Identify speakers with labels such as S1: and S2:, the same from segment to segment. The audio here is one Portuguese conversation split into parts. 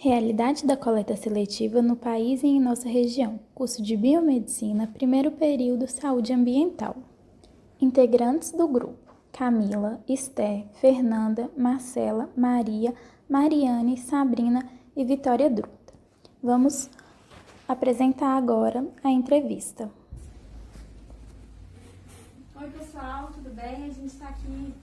S1: Realidade da coleta seletiva no país e em nossa região. Curso de Biomedicina, primeiro período, Saúde Ambiental. Integrantes do grupo: Camila, Esther, Fernanda, Marcela, Maria, Mariane, Sabrina e Vitória Druta. Vamos apresentar agora a entrevista.
S2: Oi pessoal, tudo bem? A gente está aqui,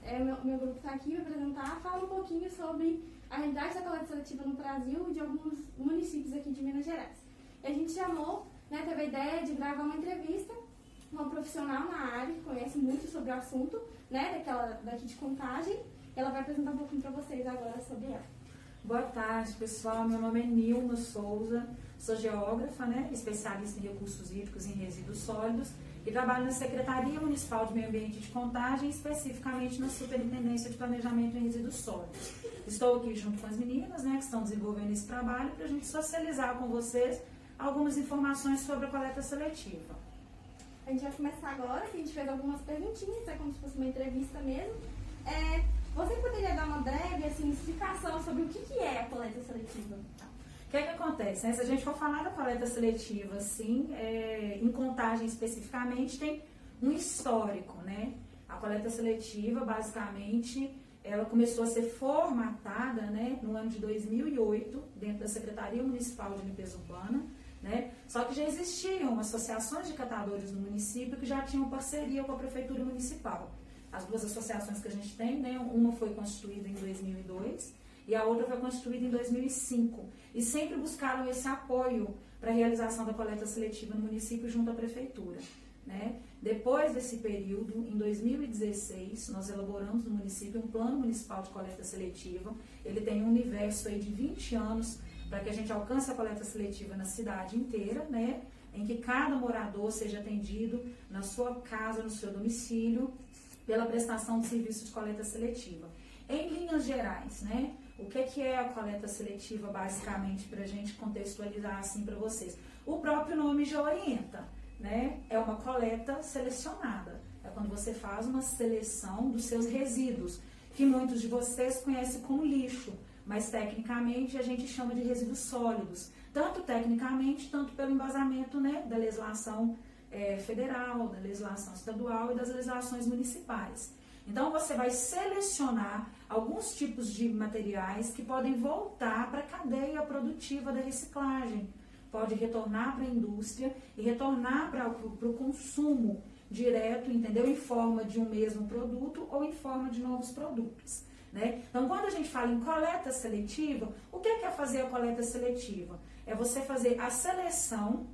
S2: meu grupo está aqui para apresentar, falar um pouquinho sobre a realidade da coleta seletiva no Brasil e de alguns municípios aqui de Minas Gerais. E a gente chamou, teve a ideia de gravar uma entrevista com uma profissional na área, que conhece muito sobre o assunto, daqui de Contagem. Ela vai apresentar um pouquinho para vocês agora sobre ela.
S3: Boa tarde, pessoal. Meu nome é Nilma Souza, sou geógrafa, especialista em recursos hídricos e em resíduos sólidos e trabalho na Secretaria Municipal de Meio Ambiente de Contagem, especificamente na Superintendência de Planejamento em Resíduos Sólidos. Estou aqui junto com as meninas, que estão desenvolvendo esse trabalho para a gente socializar com vocês algumas informações sobre a coleta seletiva.
S2: A gente vai começar agora, que a gente fez algumas perguntinhas, é como se fosse uma entrevista mesmo. Você poderia dar uma breve explicação sobre o que é a coleta seletiva?
S3: O que acontece? Se a gente for falar da coleta seletiva, em Contagem especificamente, tem um histórico, A coleta seletiva, basicamente, ela começou a ser formatada, no ano de 2008, dentro da Secretaria Municipal de Limpeza Urbana, Só que já existiam associações de catadores no município que já tinham parceria com a Prefeitura Municipal. As duas associações que a gente tem, uma foi constituída em 2002 e a outra foi constituída em 2005. E sempre buscaram esse apoio para a realização da coleta seletiva no município junto à Prefeitura. Depois desse período, em 2016, nós elaboramos no município um plano municipal de coleta seletiva. Ele tem um universo aí de 20 anos para que a gente alcance a coleta seletiva na cidade inteira, em que cada morador seja atendido na sua casa, no seu domicílio, pela prestação de serviço de coleta seletiva. Em linhas gerais, o que é a coleta seletiva, basicamente, para a gente contextualizar para vocês? O próprio nome já orienta, É uma coleta selecionada. É quando você faz uma seleção dos seus resíduos, que muitos de vocês conhecem como lixo, mas tecnicamente a gente chama de resíduos sólidos, tanto tecnicamente, tanto pelo embasamento da legislação federal, da legislação estadual e das legislações municipais. Então, você vai selecionar alguns tipos de materiais que podem voltar para a cadeia produtiva da reciclagem. Pode retornar para a indústria e retornar para o consumo direto, entendeu? Em forma de um mesmo produto ou em forma de novos produtos. Então, quando a gente fala em coleta seletiva, o que é fazer a coleta seletiva? É você fazer a seleção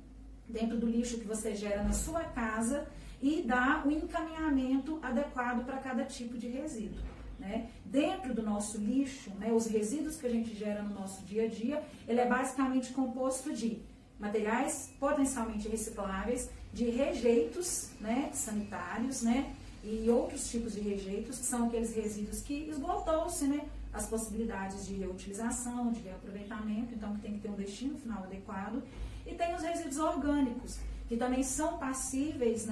S3: dentro do lixo que você gera na sua casa e dar o encaminhamento adequado para cada tipo de resíduo. Dentro do nosso lixo, os resíduos que a gente gera no nosso dia a dia, ele é basicamente composto de materiais potencialmente recicláveis, de rejeitos sanitários, e outros tipos de rejeitos, que são aqueles resíduos que esgotou-se, as possibilidades de reutilização, de reaproveitamento, então que tem que ter um destino final adequado. E tem os resíduos orgânicos, que também são passíveis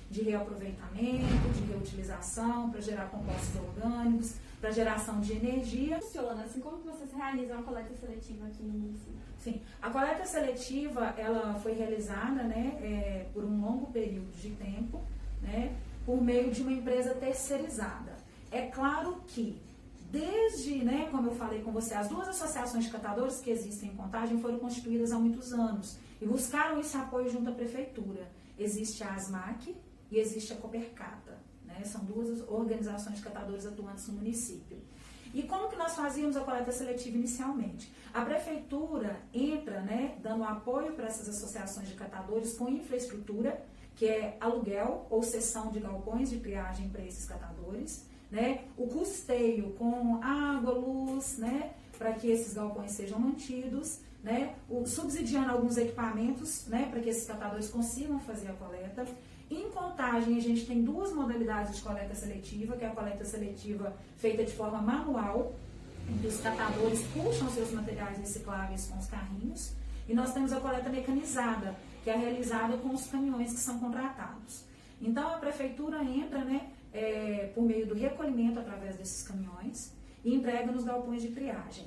S3: de reaproveitamento, de reutilização, para gerar compostos orgânicos, para geração de energia.
S2: Funciona assim, como que vocês realizam a coleta seletiva aqui no município?
S3: Sim, a coleta seletiva ela foi realizada por um longo período de tempo, por meio de uma empresa terceirizada. É claro que, desde, como eu falei com você, as duas associações de catadores que existem em Contagem foram constituídas há muitos anos e buscaram esse apoio junto à Prefeitura. Existe a ASMAC e existe a Copercata, São duas organizações de catadores atuantes no município. E como que nós fazíamos a coleta seletiva inicialmente? A Prefeitura entra, dando apoio para essas associações de catadores com infraestrutura, que é aluguel ou cessão de galpões de triagem para esses catadores, o custeio com água, luz, para que esses galpões sejam mantidos, subsidiando alguns equipamentos, para que esses catadores consigam fazer a coleta. Em Contagem, a gente tem duas modalidades de coleta seletiva, que é a coleta seletiva feita de forma manual, em que os catadores puxam seus materiais recicláveis com os carrinhos, e nós temos a coleta mecanizada, que é realizada com os caminhões que são contratados. Então, a Prefeitura entra, por meio do recolhimento através desses caminhões e entrega nos galpões de triagem.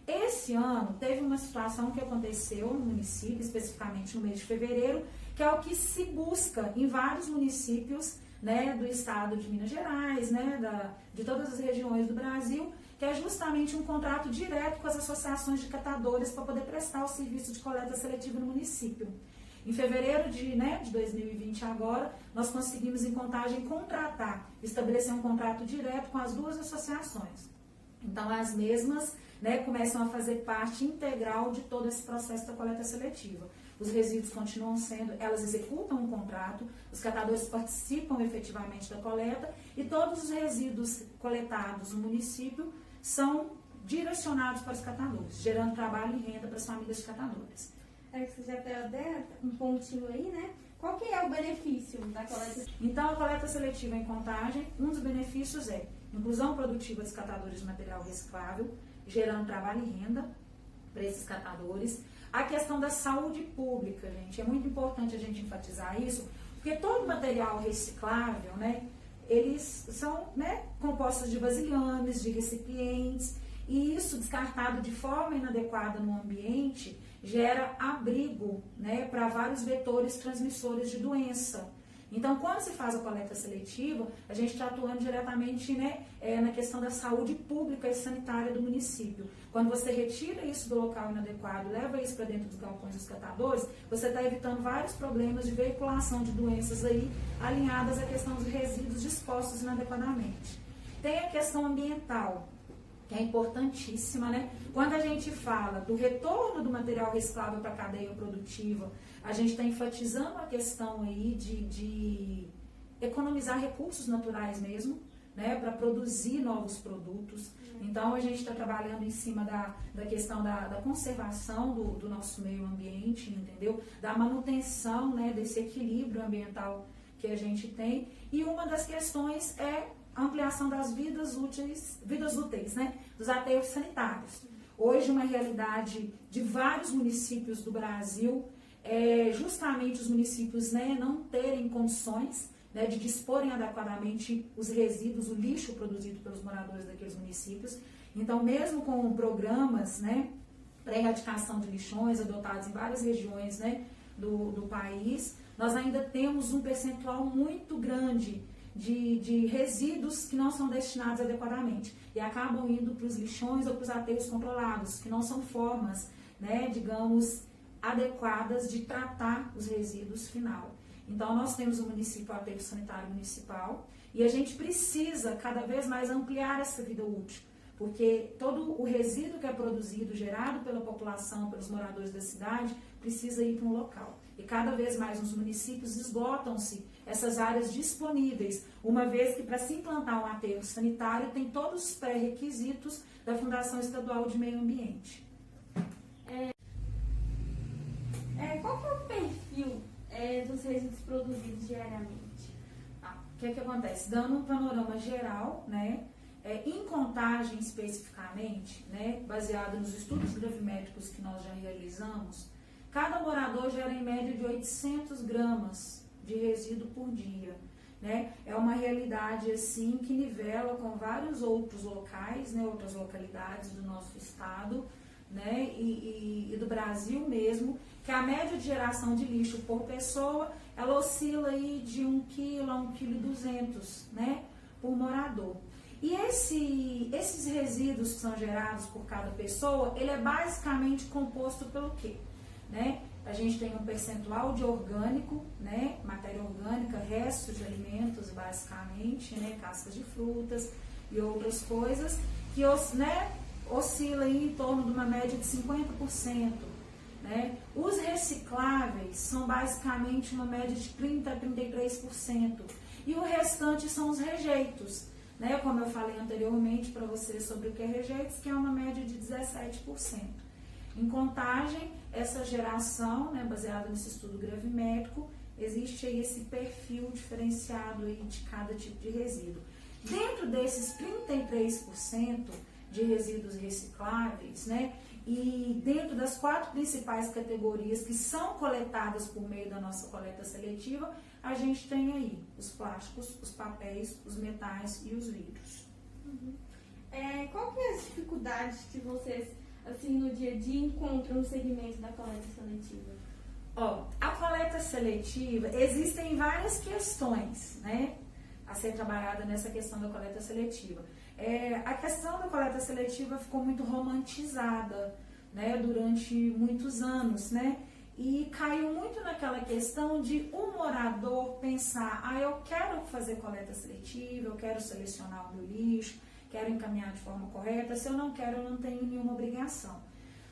S3: Esse ano teve uma situação que aconteceu no município, especificamente no mês de fevereiro, que é o que se busca em vários municípios, né, do estado de Minas Gerais, né, de todas as regiões do Brasil, que é justamente um contrato direto com as associações de catadores para poder prestar o serviço de coleta seletiva no município. Em fevereiro de 2020 agora, nós conseguimos em Contagem contratar, estabelecer um contrato direto com as duas associações. Então, as mesmas, né, começam a fazer parte integral de todo esse processo da coleta seletiva. Os resíduos continuam sendo, elas executam um contrato, os catadores participam efetivamente da coleta e todos os resíduos coletados no município são direcionados para os catadores, gerando trabalho e renda para as famílias de catadores.
S2: É que você já deu um pontinho aí, né? Qual que é o benefício da coleta?
S3: Então, a coleta seletiva em Contagem, um dos benefícios é inclusão produtiva dos catadores de material reciclável, gerando trabalho e renda para esses catadores. A questão da saúde pública, gente, é muito importante a gente enfatizar isso, porque todo material reciclável, né, eles são, né, compostos de vasilhames, de recipientes, e isso descartado de forma inadequada no ambiente gera abrigo, né, para vários vetores transmissores de doença. Então, quando se faz a coleta seletiva, a gente está atuando diretamente, né, na questão da saúde pública e sanitária do município. Quando você retira isso do local inadequado, leva isso para dentro dos galpões dos catadores, você está evitando vários problemas de veiculação de doenças aí, alinhadas à questão dos resíduos dispostos inadequadamente. Tem a questão ambiental, que é importantíssima, né? Quando a gente fala do retorno do material reciclável para a cadeia produtiva, a gente está enfatizando a questão aí de economizar recursos naturais mesmo, né? Para produzir novos produtos. Então, a gente está trabalhando em cima da questão da conservação do nosso meio ambiente, entendeu? Da manutenção, né, desse equilíbrio ambiental que a gente tem. E uma das questões é a ampliação das vidas úteis, né, dos aterros sanitários. Hoje, uma realidade de vários municípios do Brasil é justamente os municípios, né, não terem condições, né, de disporem adequadamente os resíduos, o lixo produzido pelos moradores daqueles municípios. Então, mesmo com programas, né, para erradicação de lixões adotados em várias regiões, né, do país, nós ainda temos um percentual muito grande de resíduos que não são destinados adequadamente e acabam indo para os lixões ou para os aterros controlados, que não são formas, né, digamos, adequadas de tratar os resíduos final. Então, nós temos o município, o aterro sanitário municipal, e a gente precisa cada vez mais ampliar essa vida útil, porque todo o resíduo que é produzido, gerado pela população, pelos moradores da cidade, precisa ir para um local. E cada vez mais nos municípios esgotam-se essas áreas disponíveis, uma vez que para se implantar um aterro sanitário tem todos os pré-requisitos da Fundação Estadual de Meio Ambiente.
S2: Qual que é o perfil dos resíduos produzidos diariamente?
S3: O que acontece? Dando um panorama geral, né, em Contagem especificamente, né, baseado nos estudos gravimétricos que nós já realizamos, cada morador gera em média de 800 gramas de resíduo por dia, né? É uma realidade assim que nivela com vários outros locais, né, outras localidades do nosso estado, né, e do Brasil mesmo, que a média de geração de lixo por pessoa, ela oscila aí de 1 kg a 1,2 kg, né, por morador. E esses resíduos que são gerados por cada pessoa, ele é basicamente composto pelo quê? Né? A gente tem um percentual de orgânico, né, matéria orgânica, restos de alimentos basicamente, né, cascas de frutas e outras coisas, que, né, oscila aí em torno de uma média de 50%. Né? Os recicláveis são basicamente uma média de 30% a 33%. E o restante são os rejeitos, né? Como eu falei anteriormente para vocês sobre o que é rejeitos, que é uma média de 17%. Em Contagem, essa geração, né, baseada nesse estudo gravimétrico, existe aí esse perfil diferenciado aí de cada tipo de resíduo. Dentro desses 33% de resíduos recicláveis, né, e dentro das 4 principais categorias que são coletadas por meio da nossa coleta seletiva, a gente tem aí os plásticos, os papéis, os metais e os vidros.
S2: Qual que é as dificuldades que vocês assim, no dia a dia, encontram no segmento da coleta seletiva?
S3: A coleta seletiva, existem várias questões, né, a ser trabalhada nessa questão da coleta seletiva. A questão da coleta seletiva ficou muito romantizada, né, durante muitos anos, né, e caiu muito naquela questão de um morador pensar, eu quero fazer coleta seletiva, eu quero selecionar o meu lixo, quero encaminhar de forma correta, se eu não quero, eu não tenho nenhuma obrigação.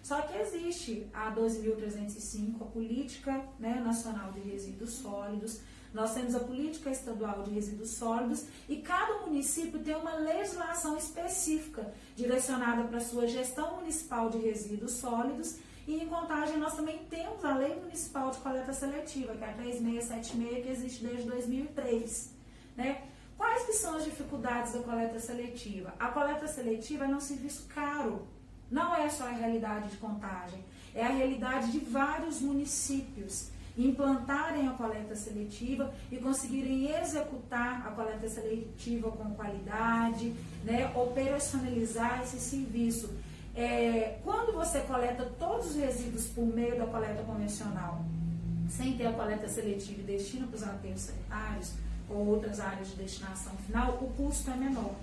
S3: Só que existe a 12.305, a Política, né, Nacional de Resíduos Sólidos, nós temos a Política Estadual de Resíduos Sólidos e cada município tem uma legislação específica direcionada para a sua gestão municipal de resíduos sólidos. E em Contagem nós também temos a Lei Municipal de Coleta Seletiva, que é a 3676, que existe desde 2003. Né? Quais que são as dificuldades da coleta seletiva? A coleta seletiva é um serviço caro, não é só a realidade de Contagem, é a realidade de vários municípios implantarem a coleta seletiva e conseguirem executar a coleta seletiva com qualidade, né? Operacionalizar esse serviço. Quando você coleta todos os resíduos por meio da coleta convencional, sem ter a coleta seletiva e destina para os aterros sanitários ou outras áreas de destinação final, o custo é menor.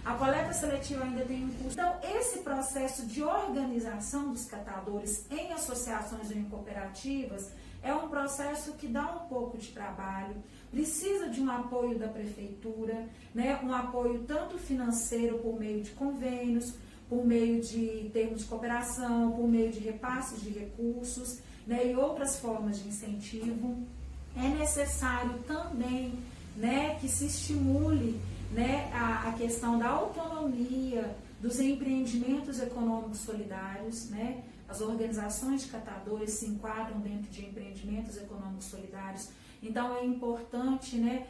S3: A coleta seletiva ainda tem um custo. Então, esse processo de organização dos catadores em associações ou em cooperativas é um processo que dá um pouco de trabalho, precisa de um apoio da prefeitura, né? Um apoio tanto financeiro por meio de convênios, por meio de termos de cooperação, por meio de repasses de recursos, né, e outras formas de incentivo. É necessário também, né, que se estimule, né, a questão da autonomia dos empreendimentos econômicos solidários, né? As organizações de catadores se enquadram dentro de empreendimentos econômicos solidários. Então é importante, né,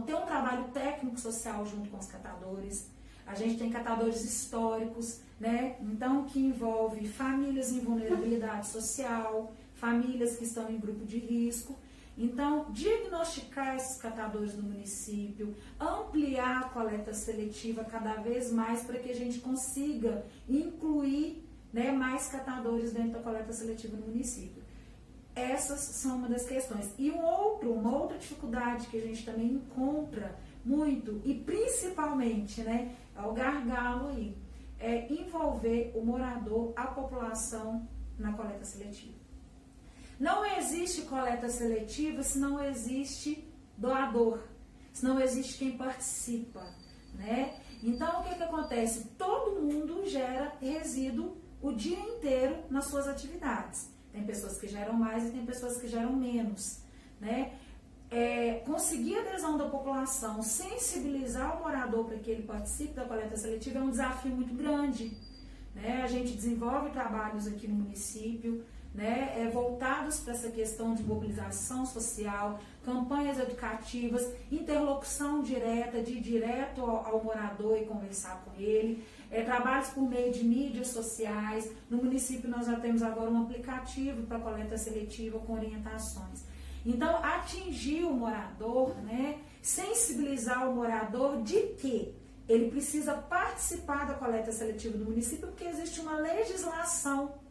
S3: ter um trabalho técnico social junto com os catadores. A gente tem catadores históricos, né? Então, que envolve famílias em vulnerabilidade social, famílias que estão em grupo de risco. Então, diagnosticar esses catadores no município, ampliar a coleta seletiva cada vez mais para que a gente consiga incluir, né, mais catadores dentro da coleta seletiva no município. Essas são uma das questões. E uma outra dificuldade que a gente também encontra muito, e principalmente, né, é o gargalo aí, é envolver o morador, a população na coleta seletiva. Não existe coleta seletiva se não existe doador, se não existe quem participa, né? Então, o que acontece? Todo mundo gera resíduo o dia inteiro nas suas atividades. Tem pessoas que geram mais e tem pessoas que geram menos, né? Conseguir a adesão da população, sensibilizar o morador para que ele participe da coleta seletiva é um desafio muito grande, né? A gente desenvolve trabalhos aqui no município, né, voltados para essa questão de mobilização social, campanhas educativas, interlocução direta, de ir direto ao morador e conversar com ele, trabalhos por meio de mídias sociais. No município nós já temos agora um aplicativo para coleta seletiva com orientações. Então, atingir o morador, né, sensibilizar o morador de que ele precisa participar da coleta seletiva do município, porque existe uma legislação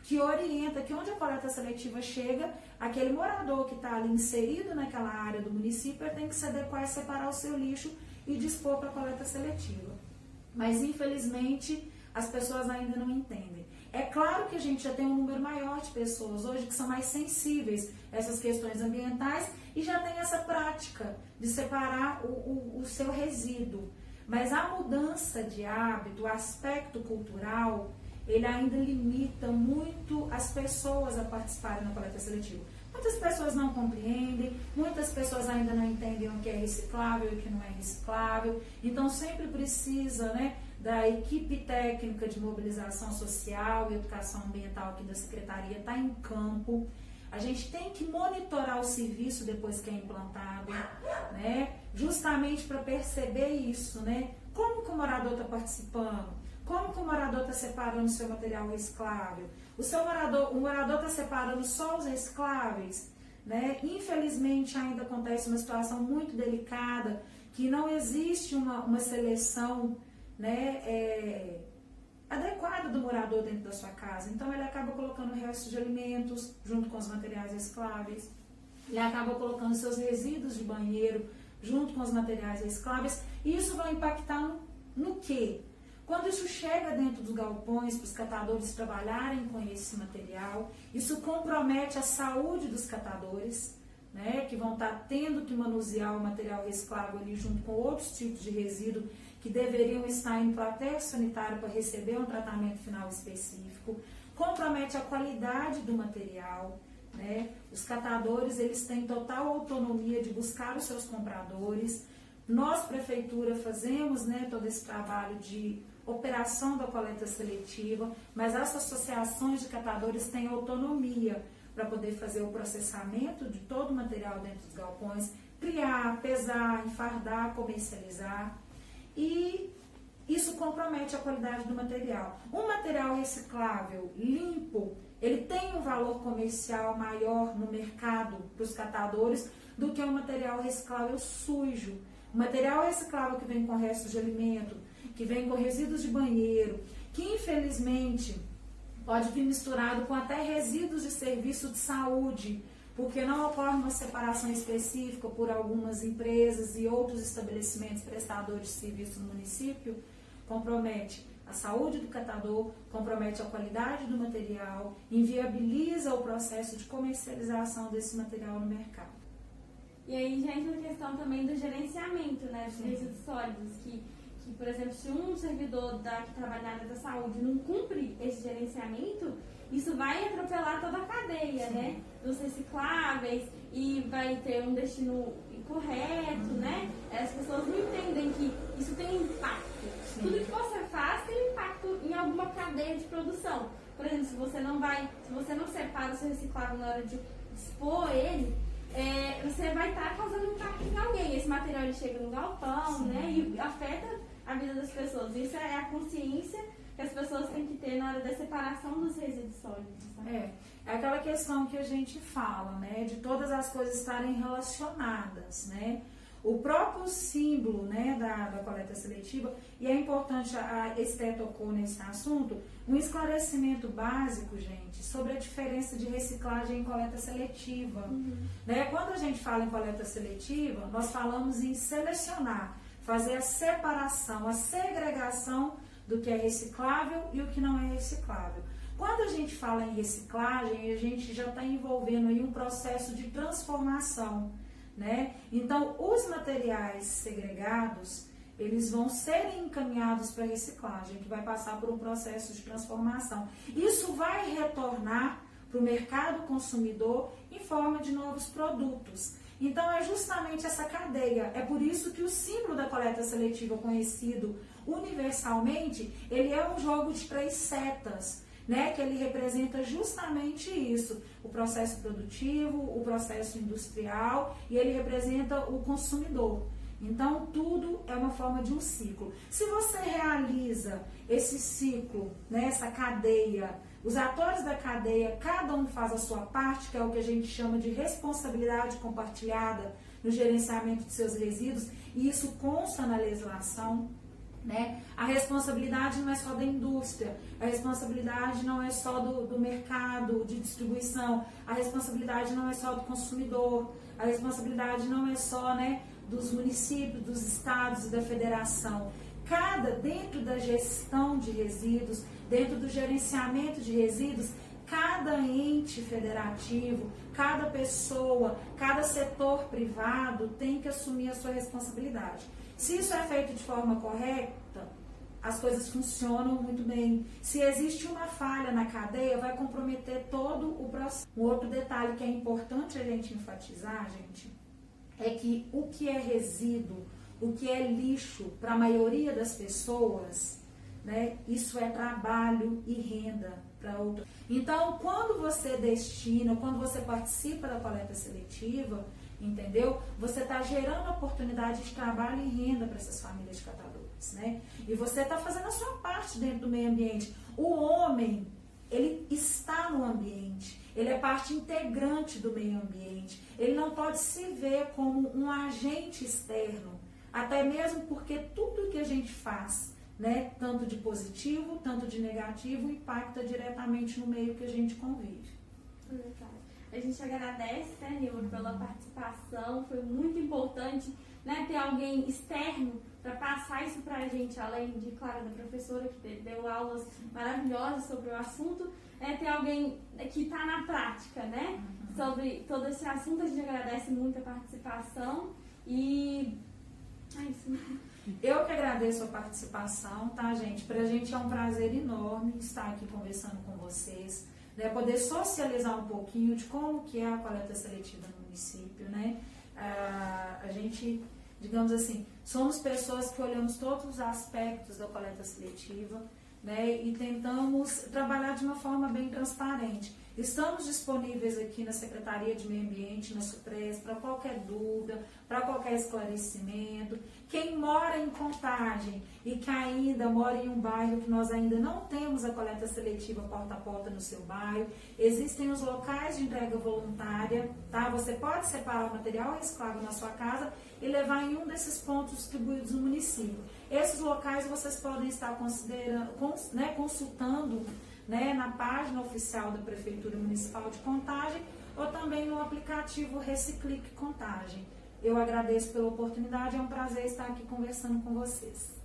S3: que orienta que onde a coleta seletiva chega, aquele morador que está ali inserido naquela área do município tem que se adequar e separar o seu lixo e dispor para a coleta seletiva. Mas, infelizmente, as pessoas ainda não entendem. É claro que a gente já tem um número maior de pessoas hoje que são mais sensíveis a essas questões ambientais e já tem essa prática de separar o seu resíduo. Mas a mudança de hábito, o aspecto cultural, ele ainda limita muito as pessoas a participarem na coleta seletiva. Muitas pessoas não compreendem, muitas pessoas ainda não entendem o que é reciclável e o que não é reciclável. Então, sempre precisa, né, da equipe técnica de mobilização social e educação ambiental aqui da Secretaria estar em campo. A gente tem que monitorar o serviço depois que é implantado, né, justamente para perceber isso, né? Como que o morador está participando? Como que o morador está separando o seu material reciclável? O morador está separando só os recicláveis? Né? Infelizmente, ainda acontece uma situação muito delicada, que não existe uma seleção, né, adequada do morador dentro da sua casa. Então ele acaba colocando restos de alimentos junto com os materiais recicláveis, ele acaba colocando seus resíduos de banheiro junto com os materiais recicláveis, e isso vai impactar no quê? Quando isso chega dentro dos galpões, para os catadores trabalharem com esse material, isso compromete a saúde dos catadores, né, que vão estar tendo que manusear o material reciclável ali junto com outros tipos de resíduo que deveriam estar indo para o aterro sanitário para receber um tratamento final específico, compromete a qualidade do material, né? Os catadores, eles têm total autonomia de buscar os seus compradores. Nós, prefeitura, fazemos, né, todo esse trabalho de operação da coleta seletiva, mas as associações de catadores têm autonomia para poder fazer o processamento de todo o material dentro dos galpões, criar, pesar, enfardar, comercializar, e isso compromete a qualidade do material. Um material reciclável, limpo, ele tem um valor comercial maior no mercado para os catadores do que um material reciclável sujo. O material reciclável que vem com restos de alimento, que vem com resíduos de banheiro, que infelizmente pode vir misturado com até resíduos de serviço de saúde, porque não ocorre uma separação específica por algumas empresas e outros estabelecimentos prestadores de serviço no município, compromete a saúde do catador, compromete a qualidade do material, inviabiliza o processo de comercialização desse material no mercado.
S2: E aí já entra a questão também do gerenciamento, né, dos resíduos sólidos, que, por exemplo, se um servidor que trabalha na área da saúde não cumpre esse gerenciamento, isso vai atropelar toda a cadeia, né, dos recicláveis, e vai ter um destino incorreto, né? As pessoas não entendem que isso tem impacto. Tudo que você faz tem impacto em alguma cadeia de produção. Por exemplo, se você não separa o seu reciclável na hora de expor ele, você vai estar causando impacto em alguém. Esse material ele chega no galpão, né? E afeta a vida das pessoas. Isso é a consciência que as pessoas têm que ter na hora da separação dos resíduos sólidos. Tá?
S3: É aquela questão que a gente fala, né? De todas as coisas estarem relacionadas, né? O próprio símbolo, né, da coleta seletiva, e é importante, a Esté tocou nesse assunto, um esclarecimento básico, gente, sobre a diferença de reciclagem e coleta seletiva. Né? Quando a gente fala em coleta seletiva, nós falamos em selecionar, fazer a separação, a segregação do que é reciclável e o que não é reciclável. Quando a gente fala em reciclagem, a gente já está envolvendo aí um processo de transformação, né? Então, os materiais segregados, eles vão ser encaminhados para a reciclagem, que vai passar por um processo de transformação. Isso vai retornar para o mercado consumidor em forma de novos produtos. Então, é justamente essa cadeia. É por isso que o símbolo da coleta seletiva, conhecido universalmente, ele é um jogo de 3 setas, né, que ele representa justamente isso, o processo produtivo, o processo industrial, e ele representa o consumidor. Então, tudo é uma forma de um ciclo. Se você realiza esse ciclo, né, essa cadeia, os atores da cadeia, cada um faz a sua parte, que é o que a gente chama de responsabilidade compartilhada no gerenciamento de seus resíduos, e isso consta na legislação. Né? A responsabilidade não é só da indústria, a responsabilidade não é só do mercado de distribuição, a responsabilidade não é só do consumidor, a responsabilidade não é só, né, dos municípios, dos estados e da federação. Dentro da gestão de resíduos, dentro do gerenciamento de resíduos, cada ente federativo, cada pessoa, cada setor privado tem que assumir a sua responsabilidade. Se isso é feito de forma correta, as coisas funcionam muito bem. Se existe uma falha na cadeia, vai comprometer todo o processo. Um outro detalhe que é importante a gente enfatizar, gente, é que o que é resíduo, o que é lixo para a maioria das pessoas, né, isso é trabalho e renda para outras. Então, quando você destina, quando você participa da coleta seletiva, entendeu? Você está gerando oportunidade de trabalho e renda para essas famílias de catadores, né? E você está fazendo a sua parte dentro do meio ambiente. O homem, ele está no ambiente, ele é parte integrante do meio ambiente. Ele não pode se ver como um agente externo, até mesmo porque tudo que a gente faz né, tanto de positivo, tanto de negativo, impacta diretamente no meio que a gente convive.
S2: A gente agradece, né, Nilma, pela participação, foi muito importante, né, ter alguém externo para passar isso para a gente, além de, claro, da professora que deu aulas maravilhosas sobre o assunto, ter alguém que está na prática, né, sobre todo esse assunto. A gente agradece muito a participação e é isso.
S3: Eu que agradeço a participação, tá, gente? Pra gente é um prazer enorme estar aqui conversando com vocês, né? Poder socializar um pouquinho de como que é a coleta seletiva no município, né? A gente, digamos assim, somos pessoas que olhamos todos os aspectos da coleta seletiva, né? E tentamos trabalhar de uma forma bem transparente. Estamos disponíveis aqui na Secretaria de Meio Ambiente, na SUPRES, para qualquer dúvida, para qualquer esclarecimento. Quem mora em Contagem e que ainda mora em um bairro que nós ainda não temos a coleta seletiva porta a porta no seu bairro, existem os locais de entrega voluntária, tá? Você pode separar o material reciclável na sua casa e levar em um desses pontos distribuídos no município. Esses locais vocês podem estar consultando, né, na página oficial da Prefeitura Municipal de Contagem ou também no aplicativo Reciclique Contagem. Eu agradeço pela oportunidade, é um prazer estar aqui conversando com vocês.